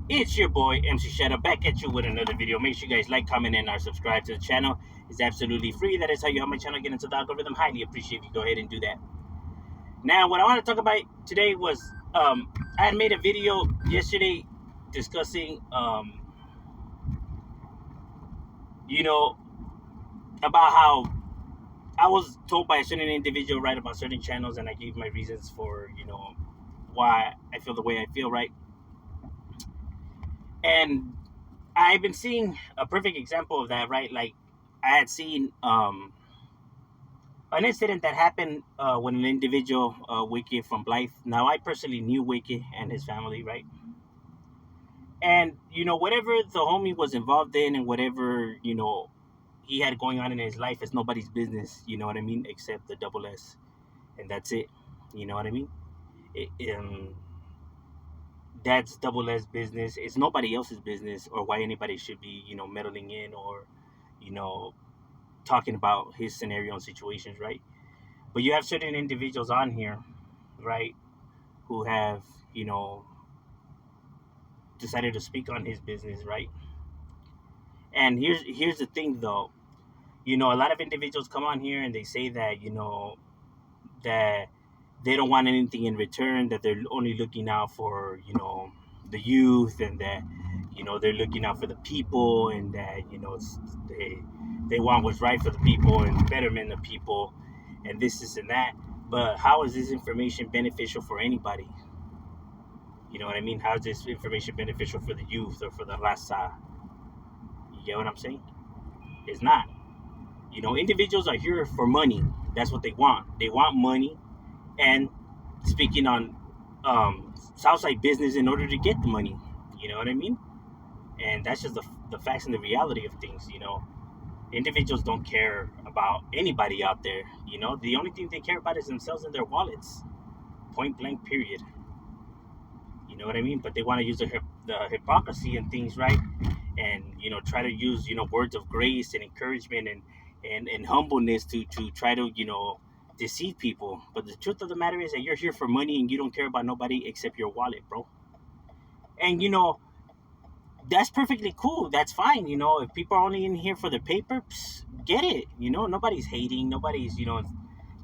It's your boy MC Shadow back at you with another video. Make sure you guys like, comment, and subscribe to the channel. It's absolutely free. That is how you help my channel get into the algorithm. Highly appreciate if you go ahead and do that. Now, what I want to talk about today was I had made a video yesterday discussing you know about how I was told by a certain individual right about certain channels, and I gave my reasons for why I feel the way I feel, right? And I've been seeing a perfect example of that, right? Like I had seen an incident that happened when an individual, Wiki from Blythe. Now, I personally knew Wiki and his family, right? And whatever the homie was involved in, and whatever he had going on in his life, is nobody's business. You know what I mean? Except the double S, and that's it. You know what I mean? It, that's double S business. It's nobody else's business, or why anybody should be meddling in, or you know talking about his scenario and situations, right? But you have certain individuals on here, right, who have, you know, decided to speak on his business, right? And here's the thing though. A lot of individuals come on here and they say that, that they don't want anything in return, that they're only looking out for, the youth, and that, they're looking out for the people, and that, they want what's right for the people and betterment of people, and this and that. But how is this information beneficial for anybody? You know what I mean? How is this information beneficial for the youth or for the raza? You get what I'm saying? It's not. Individuals are here for money. That's what they want. They want money, and speaking on Southside business in order to get the money. You know what I mean? And that's just the facts and the reality of things. Individuals don't care about anybody out there. The only thing they care about is themselves and their wallets. Point blank, period. You know what I mean? But they want to use the hypocrisy and things, right? And try to use words of grace and encouragement and humbleness to try to deceive people. But the truth of the matter is that you're here for money, and you don't care about nobody except your wallet, bro. And that's perfectly cool. That's fine. If people are only in here for the paper, get it. Nobody's hating. Nobody's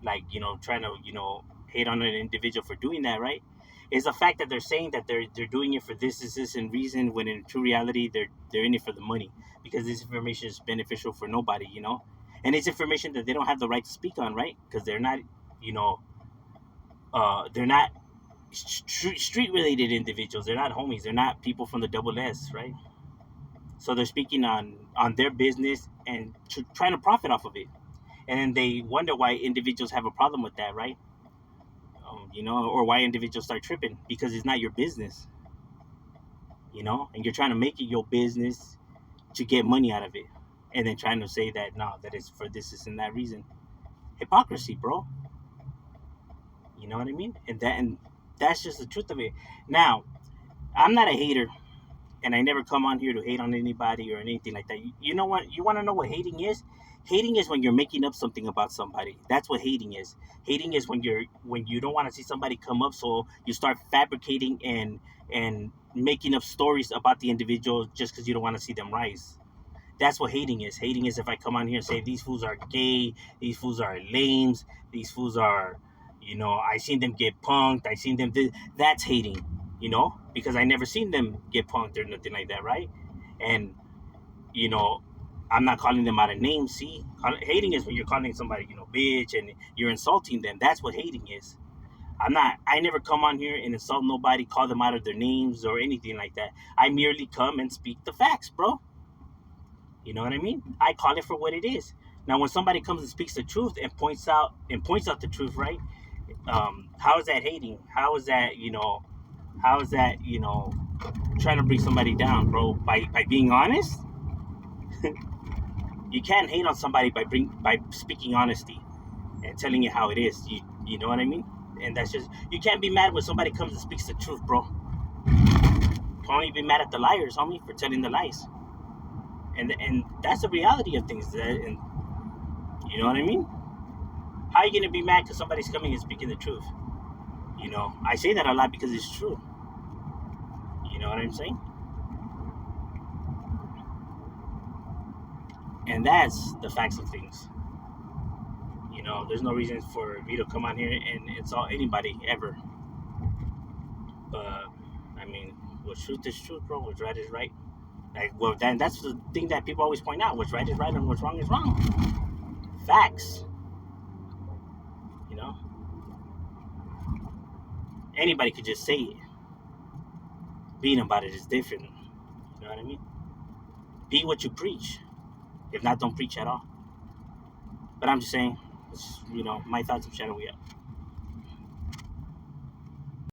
like trying to hate on an individual for doing that, right? It's the fact that they're saying that they're doing it for this and reason, when in true reality they're in it for the money, because this information is beneficial for nobody, and it's information that they don't have the right to speak on, right? Because you know they're not street related individuals. They're not homies. They're not people from the double S, right? So they're speaking on their business and trying to profit off of it, and then they wonder why individuals have a problem with that, right? Or why individuals start tripping, because it's not your business, and you're trying to make it your business to get money out of it, and then trying to say that no, that is for this and that reason. Hypocrisy, bro. You know what I mean? And that's just the truth of it. Now, I'm not a hater, and I never come on here to hate on anybody or anything like that. You know what? You want to know what hating is? Hating is when you're making up something about somebody. That's what hating is. Hating is when you don't want to see somebody come up, so you start fabricating and making up stories about the individual just because you don't want to see them rise. That's what hating is. Hating is if I come on here and say these fools are gay, these fools are lames, these fools are, I seen them get punked, I seen them. That's hating, because I never seen them get punked or nothing like that, right? And you know, I'm not calling them out of names. See, hating is when you're calling somebody, bitch, and you're insulting them. That's what hating is. I'm not. I never come on here and insult nobody, call them out of their names or anything like that. I merely come and speak the facts, bro. You know what I mean? I call it for what it is. Now, when somebody comes and speaks the truth and points out the truth, right? How is that hating? How is that How is that trying to bring somebody down, bro? By being honest, you can't hate on somebody by speaking honesty and telling it how it is. You know what I mean? And that's just, you can't be mad when somebody comes and speaks the truth, bro. You can only be mad at the liars, homie, for telling the lies. And that's the reality of things. And you know what I mean? How are you gonna be mad because somebody's coming and speaking the truth? I say that a lot because it's true. You know what I'm saying? And that's the facts of things. There's no reason for me to come on here and insult anybody ever. But I mean, what's truth is truth, bro. What's right is right. Like, well, then that's the thing that people always point out. What's right is right, and what's wrong is wrong. Facts. You know, anybody could just say it. Being about it is different. You know what I mean? Be what you preach. If not, don't preach at all. But I'm just saying, it's, my thoughts of Shadow We Up.